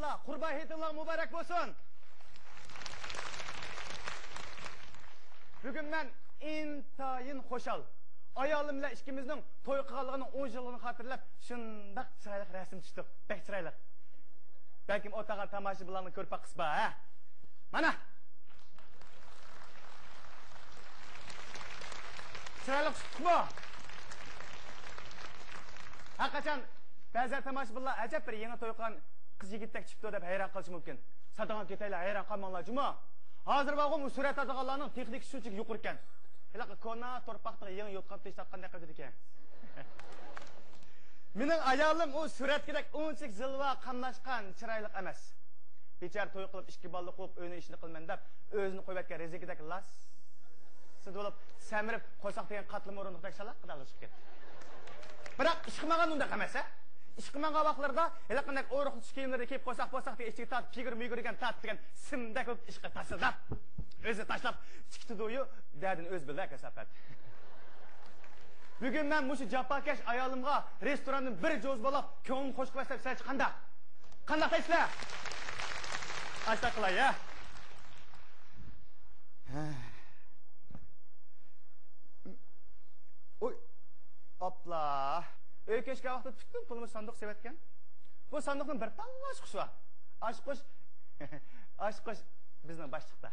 Barçangızga Qurban Hayitiniz mübarek olsun. Bugün ben intayin xoşal. Ayolim bilan ikkimizning to'y qilganligining 10 yilini xotirlab, shundoq chiroyli rasm tushdik. Bek chiroyli. Balkim o'tag'ar tomoshabinlarni ko'rib baqisba, ha? Mana. Chiroyli tutibmi? Haqiqatan ba'zi tomoshabinlar ajab bir yangi to'y qilgan qiz yigitdek chiqdi deb hayron qilishi mumkin. Sadaqat ketaylar, hayron qolmanglar, juma. Hozir bag'im surat olganlarning texnik shunchalik yuqori ekan. Helaqa kona torpaqda yangi yotqan teshlatqandek qildi ekan. Mening ayolim u suratgidek unchalik zilva qamlashgan, chiroyli emas. Bechar to'y qilib, ikki balli qo'yib, o'yini ishini qilman deb, o'zini qo'yib aytgan rezigidek las sidolib, samirib, qo'saq degan qatlama o'rindiqdek shalaq qilib ketdi. Biroq ish qilmagan unda emas, ha? Ish qilmagan vaqtlarda helaqa o'roqli kiyimlarda kiyib qo'saq degan ichiga tat, figir migirgan tat degan simda ko'p ishga tashlab, o'zi tashlab chiqdi-yu, dadini o'z bildi kasafat. Bugün ben muşu japakesh ayolimga restorandan bir jo'z bo'lib, ko'nglim xo'sh qilib tashlab qanda? Qanda taysizlar? Ashta qilay, ya. Oy. Opla. Öykeshga vaqtda tutdim pulimiz sandiq sevatgan. Bu sandiqning bir tanlash qushi bor. Ashqosh bizning boshliqda.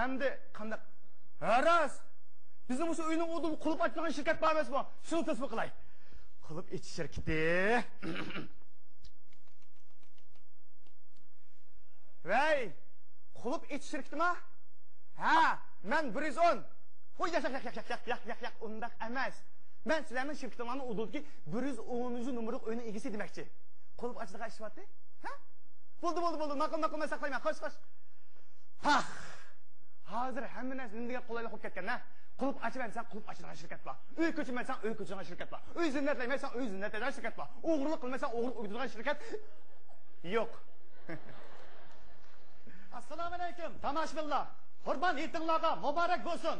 Endi qanday? Haras. Bizim bu oyunun odulu kılıp açmayan şirket var mı? Şunu tasvip kılay. Kılıp iç şirketi. Vay! Kılıp iç şirketi mi? Ha! Ben 110. Oy yak ondak emez. Ben sizlerin şirketimlerini odulu ki 110. numaralık oyunun ilgisi demekçi. Kılıp açlığa iş vardı. Ha? Buldu. Nakıl mesaklayma. Koş. Hah! Hazır hemen nesilinde kolaylık olup ketken ha? Kulüp açıversen kulüp açılan şirket var. Öy köçürmezsen öy köçüren şirket var. Öy zinnetleyemezsen öy zinnetleyen şirket var. Uğurluk kılmazsan uğurluk uyduran şirket yok. Assalamu alaikum. Tamaşbinlar. Qurban Hayitiniz mübarek olsun.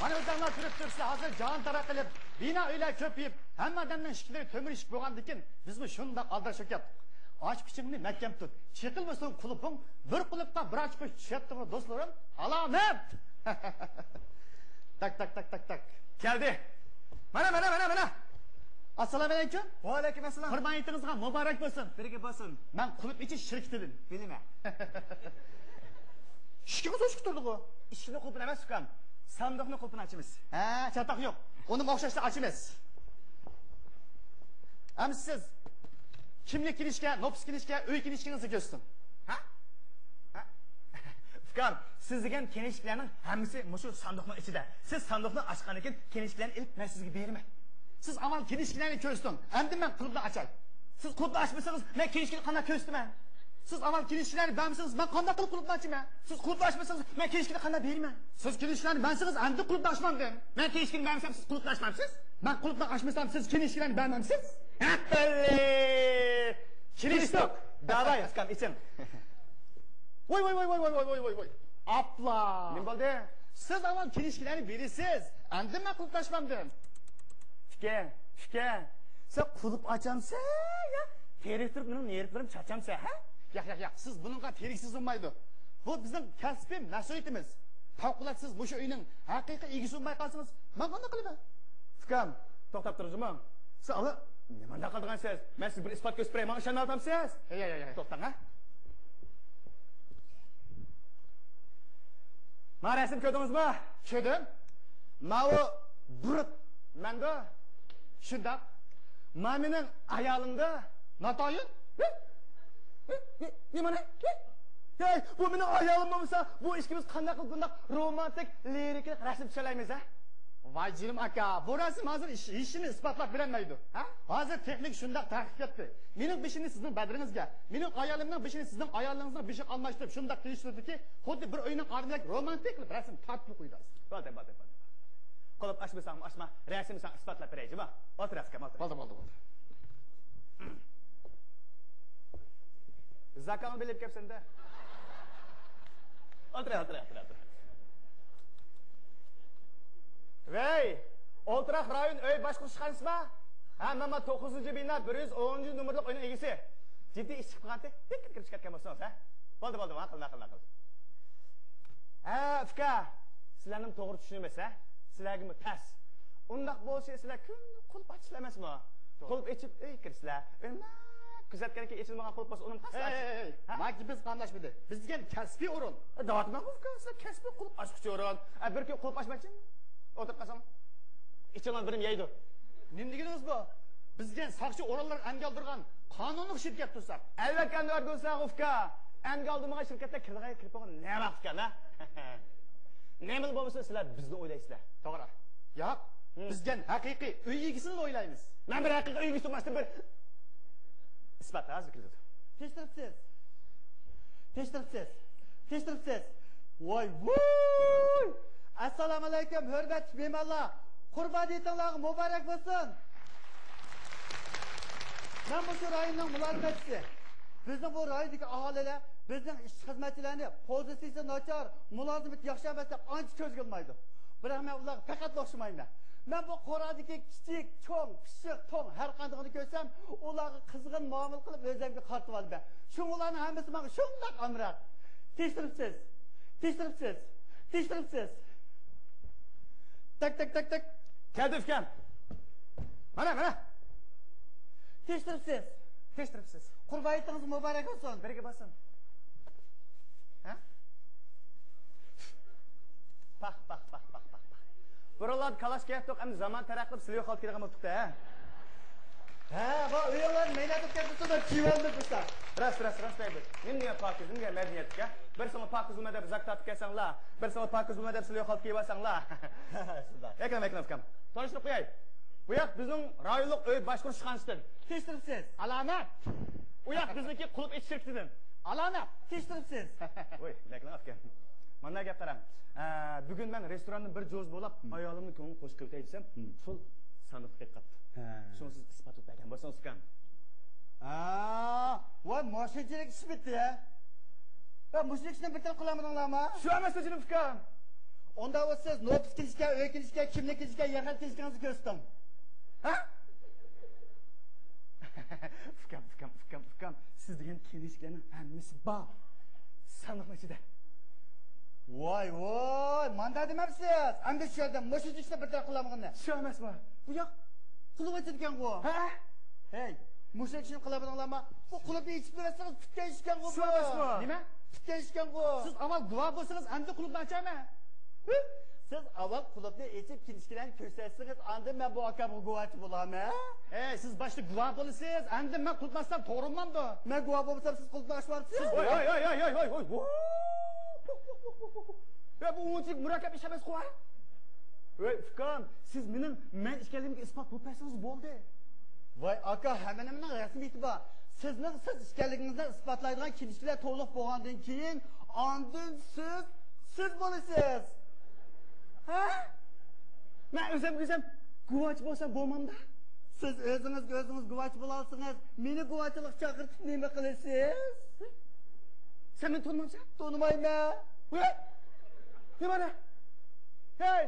Mana o'zinglar turib tursa hozir jon taraq qilib, bino uylar ko'payib, hamma odamning shikli to'mir ishik bo'lgandikin, biz bu shundoq aldirishib ketdik. Aç pichingni mahkam tut. Chiqilmasin quluping, bir qulupqa bir ochqish tushyaptimi do'stlarim? Alomat. Tak. Geldi. Mana. Assalomu alaykum. Va alaykum assalom. Qurban Hayitinizga muborak bo'lsin. Birga bo'lsin. Men qulub ichish shirkatidan, bilaman. Ishga so'shib turdi u. İşini qulpini emas ukam. Sandiqni qulpini ochimiz. Ha, chatoq yo'q. Uni o'xshashda ochimiz. Ham siz kimlik kirishga, nopis kirishga, uy kirishgingizni ko'rsin. Ha? Ukam, siz degan kenishliklarning hammasi mushu sandiqning ichida. Siz sandiqni ochgan ekan, kenishliklarni ilib men sizga beraman. Siz avval kenishliklarni ko'rsin. Endi men qulubni ochay. Siz qulubni ochmasangiz, men kenishlikni qanday ko'rsiman? Siz avval kenishliklarni bermasangiz, men qanday qilib qulubni ochaman? Siz qulubni ochmasangiz, men kenishlikni qanday beraman? Siz kenishliklarni bersangiz, endi qulubni ochmamdim. Men kenishlikni bermasam, siz qulubni ochmamsiz? Men qulubni ochmasam, siz kenishliklarni bermamsiz? Happily! Kirishdik. Davay, ukam, iching. Voy. Apla. Nima bo'ldi? Siz avval kenishliklarni berasiz. Endi men qulubni ochmamdim. Şike. Sen kulup açamsa ya. Terektirip benim neriklerim çaçamsa ha? Yak. Siz bununla teriksiz olmaydı. Bu bizim kasbi mesuliyetimiz. Favqulatsiz bu uyning haqiqiy egisi olmay qolsangiz, men qanday qilaman? Ukam, to'xtab turibsizmi? Siz ala nima qilgansiz? Men siz bir isbot ko'rsatib beraman, ishonib oltamsiz? Ya. To'xtang ha. Ma rasm ko'rdingizmi? Ko'rdim. Ma'u burut menda Shunda mening ayolimda Natoyin? Nimani? Hey, bu mening ayolim bo'lsa, bu ishimiz qanday qilib bunday romantik, lirik rasm tushalaymiz ha? Voy jilim aka, bu rasm hozir ishini isbotlab berolmaydi. Ha? Hozir texnik shunday tartib ketdi. Mening beshini sizning badringizga, mening ayolimning beshini sizning ayolingizning beshi almashtirib shunday qilishdirdiki, xuddi bir o'yinning ardidagi romantik qilib rasm tortib qo'ydingiz. Bo'ldi. Qolib ochmasam, ochma, rasmni isbotlab beraychi, ma? O'tirasizmi? Bo'ldi. Zakamı bilib kelibsanda. O'tir. Vey, Oltiraq rayon öy boshqurishgansizmi? Ha, mana 9-bino 110-nomerlik uyning egasi. Jiddiy ish chiqib qoldi. Kirib chiqayotgan bo'lsangiz, ha? Bo'ldi, naql. Ha, uka. Sizlarning to'g'ri tushunmaysiz, ha? Sizlarga tas. Undaq bo'lsa, sizlar qulp ochishlar emasmi? Qulp ichib, kirsizlar. Kuzatganki ichilmagan qulp bo'lsa, uni tas. Maki biz qamlashmadi. Bizga kasbiy o'rin. Davatma uka, sizlar kasbiy qulp ochquchi o'rin. Bir kun qulp ochmoqchi? O'tirib qolsam, ichilgan birim yeydi. Nima deganingiz bu? Bizga saqchi o'rinlar angal turgan qonunli shirkat tursak. Albatta o'rg'ilsa uka. Angal turgan shirkatda kirib qo'ygan nima vaqt ekan, ha? Nima bo'lsa sizlar bizni o'ylaysizlar. To'g'ri. Yo'q. Bizga haqiqiy uy egisini o'ylaymiz. Men bir haqiqiy uy egisi emasdim, bir isbot hozir keldi. Tekshiribsiz. Voy! Assalomu alaykum, hurmatli mehmonlar. Qurban etinglar muborak bo'lsin. Men bu rayonning muloqotchisi. Bizning bu rayondagi aholilar bizning ish xizmatchilarni pozitsiyasi nachar, mulozimati yaxshi emas deb ancha ko'z qilmaydi. Biroq men ularga faqat o'xshamayman. Men bu qoradagi kichik, cho'ng, pishiq, to'ng har qanday ko'rsam, ularga qizg'in muomala qilib o'zimga qartib oldim. Shu ularning hammasi menga shundoq amroq. Tekshiribsiz. Tak. Keldi ukam. Mana. Tekshiribsiz. Qurban etingiz muborak bo'lsin. Birga bo'lsin. Ha? Pax. Buralar kalash kaytdiq, ham zamon taraqib silyo qolib kelgan bo'ldik-da, ha? Ha, bu uylar meynatib ketdi-da, chivaldi bizda. Ras deydi. Nimga pokiz, nimga madaniyatga? Bir so'm pokiz bo'lmadi deb zakot kesanglar, bir so'm pokiz bo'lmadi deb silyo qolib kelibsanglar. Shunday. Ekran ukam. Tanishtirib qo'yay. Bu yoq bizning rayonlik uy boshqurish xonasidan. Tekshiribsiz. Alamat. U yoq bizniki qulub ichish shirkatidan. Alamat. Tekshiribsiz. Voy, ekran ukam. Mana gap qaram. Bugun men restoranning bir jo'z bo'lib, ayolimni ko'ngil qo'shib ketay desam, pul sandiqqa qatdi. Shuni siz isbot etgan bo'lsangiz ukam. Voy, moshinchilik ish bitdi ya. Va mushlik ishni bitirib qilamadinglarmi? Shu emas jinim ukam. Onda siz nopis kelishga, uy kelishga, kimlik kelishga, yaqin kelishgangizni ko'rsatdim. Ha? Ukam. Siz degan kelishlarning hammasi bor. Sandiqning ichida. Voy, manda demabsiz. Endi shu yerda mushlik ishni bitirib qilamadingmi? Shu emasmi? Bu yoq qulub aytgan ku. Ha? Hey, mushlik ishni qilamadinglarmi? Bu qulubni ichib bersangiz tutgan ishkan ku. Shu emasmi? Nima? Tutgan ishkan ku. Siz avval guvoh bo'lsangiz, endi qulubni ochaymi? Siz avval qulubni ichib kelishganlarni ko'rsatsangiz, endi men bu akamga guvohchi bo'laman. Hey, siz boshda guvoh bo'lasiz, endi men qulubmasam to'g'rimamdi. Men guvoh bo'lsam, siz qulubni ochmaysiz. Voy. Ya bu unchalik murakkab ish emas qo'y. Voy, ukam, siz men ishkanligimga isbot bo'lsangiz bo'ldi. Voy, aka, hamma nimaning rasmiyati bor. Siz ishkanligingizni isbotlaydigan kelishlar to'liq bo'lgandan keyin, ondan siz bo'lasiz. Ha? Men o'zim guvohchi bo'lsam bo'lmamda? Siz o'zingiz guvohchi bo'larsiz, meni guvohchilik chaqirib nima qilasiz? Sen meni tanimamsan? Tanımayman. Voy! Nima? Hey!